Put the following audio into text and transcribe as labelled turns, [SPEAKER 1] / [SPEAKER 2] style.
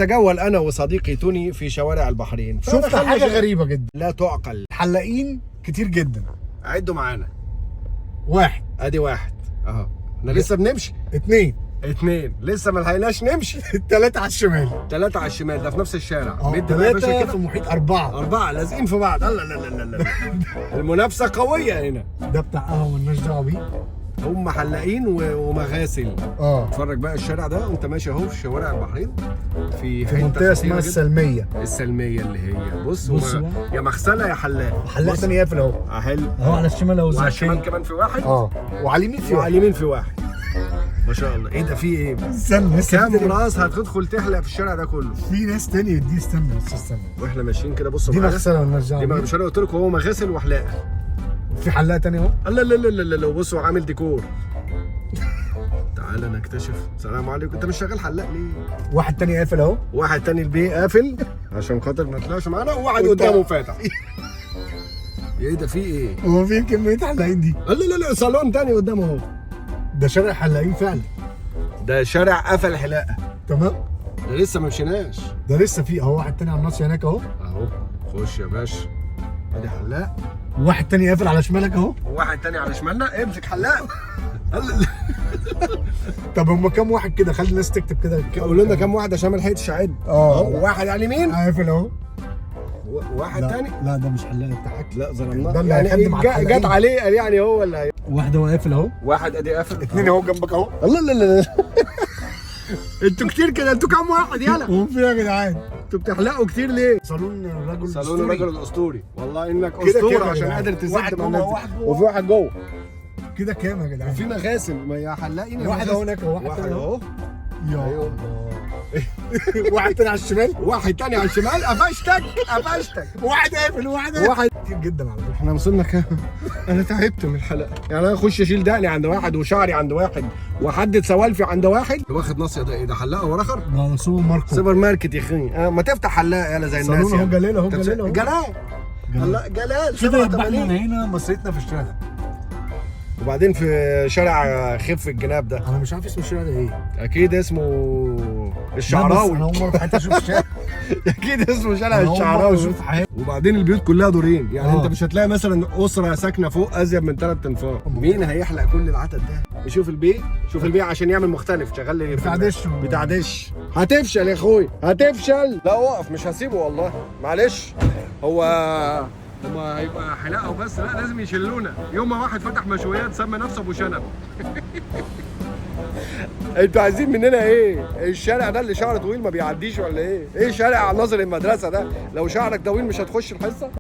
[SPEAKER 1] تجول انا وصديقي توني في شوارع البحرين،
[SPEAKER 2] شفت حاجه غريبه جدا
[SPEAKER 1] لا تعقل.
[SPEAKER 2] حلاقين كتير جدا.
[SPEAKER 1] عدوا معانا.
[SPEAKER 2] واحد،
[SPEAKER 1] ادي واحد اهو، احنا لسه بنمشي.
[SPEAKER 2] اتنين
[SPEAKER 1] لسه ما لحقناش نمشي.
[SPEAKER 2] التلاتة على الشمال.
[SPEAKER 1] 3 على الشمال، ده في نفس الشارع. مد بقى يا
[SPEAKER 2] تلاتة
[SPEAKER 1] باشا
[SPEAKER 2] في
[SPEAKER 1] كده.
[SPEAKER 2] محيط أربعة.
[SPEAKER 1] 4 لازقين في بعض. لا لا لا لا لا المنافسة قوية هنا.
[SPEAKER 2] ده بتاع قهوة مالناش دعوة بيه.
[SPEAKER 1] هم حلاقين ومغاسل. اتفرج بقى الشارع ده وانت ماشي اهو في شوارع البحرين، في
[SPEAKER 2] منطقة اسمها السلمية.
[SPEAKER 1] السلمية اللي هي بص
[SPEAKER 2] بقى.
[SPEAKER 1] يا مغسلة يا حلاق.
[SPEAKER 2] حلاق تاني قافل اهو.
[SPEAKER 1] حلو
[SPEAKER 2] اهو على الشمال اهو.
[SPEAKER 1] وعلى الشمال كمان في واحد.
[SPEAKER 2] وعلى اليمين في
[SPEAKER 1] وعلى
[SPEAKER 2] واحد.
[SPEAKER 1] اليمين في واحد. ما شاء الله. ايه ده، في ايه؟
[SPEAKER 2] استنى
[SPEAKER 1] كام راس هتدخل تحلق في الشارع ده كله؟
[SPEAKER 2] في ناس تانية دي. استنى
[SPEAKER 1] واحنا ماشيين كده بصوا
[SPEAKER 2] دي
[SPEAKER 1] معانا.
[SPEAKER 2] مغسلة مالناش دعوة
[SPEAKER 1] دي
[SPEAKER 2] بيه.
[SPEAKER 1] مش انا قلت لكم هو مغاسل وحلاقه.
[SPEAKER 2] في حلاق تاني اهو.
[SPEAKER 1] لا لا لا لا لا بصوا عامل ديكور. تعالى نكتشف. السلام عليكم. انت مش شغال حلاق ليه؟
[SPEAKER 2] واحد تاني قافل اهو.
[SPEAKER 1] واحد تاني البي قافل عشان خاطر ما يطلعش معانا، وواحد قدامه فاتح. ايه ده، في ايه؟
[SPEAKER 2] هو في كمية حلاقين دي؟
[SPEAKER 1] لا لا لا صالون تاني قدامه اهو.
[SPEAKER 2] ده شارع حلاقين فعلا.
[SPEAKER 1] ده شارع قفل حلاقه.
[SPEAKER 2] تمام.
[SPEAKER 1] ده لسه ما مشيناش.
[SPEAKER 2] ده لسه في اهو واحد تاني على الناصية هناك اهو.
[SPEAKER 1] اهو خش يا باشا. ادي حلاق.
[SPEAKER 2] وواحد تاني قافل على شمالك اهو.
[SPEAKER 1] وواحد تاني على شمالنا. امسك حلاق.
[SPEAKER 2] طب هم كام واحد كده؟ خلي الناس تكتب كده.
[SPEAKER 1] قولوا لنا كام واحد عشان ما لحقتش اعد. واحد على اليمين
[SPEAKER 2] قافل اهو.
[SPEAKER 1] واحد تاني.
[SPEAKER 2] لا ده مش حلاق بتاعك.
[SPEAKER 1] لا ظلمناه.
[SPEAKER 2] ده اللي
[SPEAKER 1] يعني
[SPEAKER 2] هيخدم على الحلاقين.
[SPEAKER 1] جت عليه يعني هو ولا
[SPEAKER 2] واحد هو قافل اهو.
[SPEAKER 1] واحد ادي قافل.
[SPEAKER 2] اتنين اهو جنبك اهو.
[SPEAKER 1] الله لا لا لا. انتوا كتير كده. انتوا كام واحد يالا؟
[SPEAKER 2] هو في يا جدعان؟
[SPEAKER 1] انتوا بتحلقوا كتير ليه؟
[SPEAKER 2] صالون الرجل
[SPEAKER 1] صالون الرجل الاسطوري. والله انك
[SPEAKER 2] كده
[SPEAKER 1] اسطوره
[SPEAKER 2] كده
[SPEAKER 1] عشان
[SPEAKER 2] يعني.
[SPEAKER 1] قادر تسد
[SPEAKER 2] واحد
[SPEAKER 1] مع
[SPEAKER 2] جوه
[SPEAKER 1] الناس دي.
[SPEAKER 2] وواحد جوه.
[SPEAKER 1] وفي واحد جوه.
[SPEAKER 2] كده كام يا جدعان؟
[SPEAKER 1] وفي مغاسل. ما يا حلاقين يا
[SPEAKER 2] واحد
[SPEAKER 1] مغاسل.
[SPEAKER 2] اهو هناك وواحد
[SPEAKER 1] واحد
[SPEAKER 2] تاني
[SPEAKER 1] اهو.
[SPEAKER 2] يا
[SPEAKER 1] أيوه.
[SPEAKER 2] الله. واحد تاني على الشمال.
[SPEAKER 1] واحد تاني على الشمال. قفشتك.
[SPEAKER 2] واحد قافل وواحد كتير جدا على فكره.
[SPEAKER 1] احنا وصلنا كام؟ انا تعبت من الحلقه. يعني انا اخش اشيل دقني عند واحد وشعري عند واحد واحدد سوالفي عند واحد. واخد ناصيه ده ايه ده، حلاقه ورخر؟
[SPEAKER 2] ده سوبر ماركت.
[SPEAKER 1] سوبر ماركت يا اخي. ما تفتح حلاقه يلا زي الناس.
[SPEAKER 2] صالون اهو جلال اهو.
[SPEAKER 1] جلال. الله جلال.
[SPEAKER 2] كده يبقى
[SPEAKER 1] 87.
[SPEAKER 2] احنا هنا مصريتنا في الشارع.
[SPEAKER 1] وبعدين في شارع خف الجناب ده.
[SPEAKER 2] انا مش عارف اسم الشارع ده ايه.
[SPEAKER 1] اكيد اسمه
[SPEAKER 2] انا
[SPEAKER 1] الشعراوي.
[SPEAKER 2] اول مره في حياتي اشوف الشارع.
[SPEAKER 1] اكيد اسمه شارع
[SPEAKER 2] أنا أول مرة
[SPEAKER 1] الشعراوي.
[SPEAKER 2] أشوف حياتي.
[SPEAKER 1] وبعدين البيوت كلها دورين. يعني انت
[SPEAKER 2] آه.
[SPEAKER 1] مش هتلاقي مثلا اسره ساكنه فوق ازيد من 3 انفار. مين هيحلق كل العدد ده؟ شوف البيع. شوف البيع عشان يعمل مختلف. شغال لي
[SPEAKER 2] بتاع دش.
[SPEAKER 1] بتاع دش. هتفشل يا اخوي هتفشل. لا وقف مش هسيبه والله معلش. هما هيبقى حلاقه وبس. لا لازم يشلونا. يوم ما واحد فتح مشويات سمى نفسه ابو شنب. انتوا عايزين مننا ايه؟ الشارع ده اللي شعره طويل ما بيعديش ولا ايه؟ ايه شارع ناظر المدرسه ده؟ لو شعرك طويل مش هتخش الحصه؟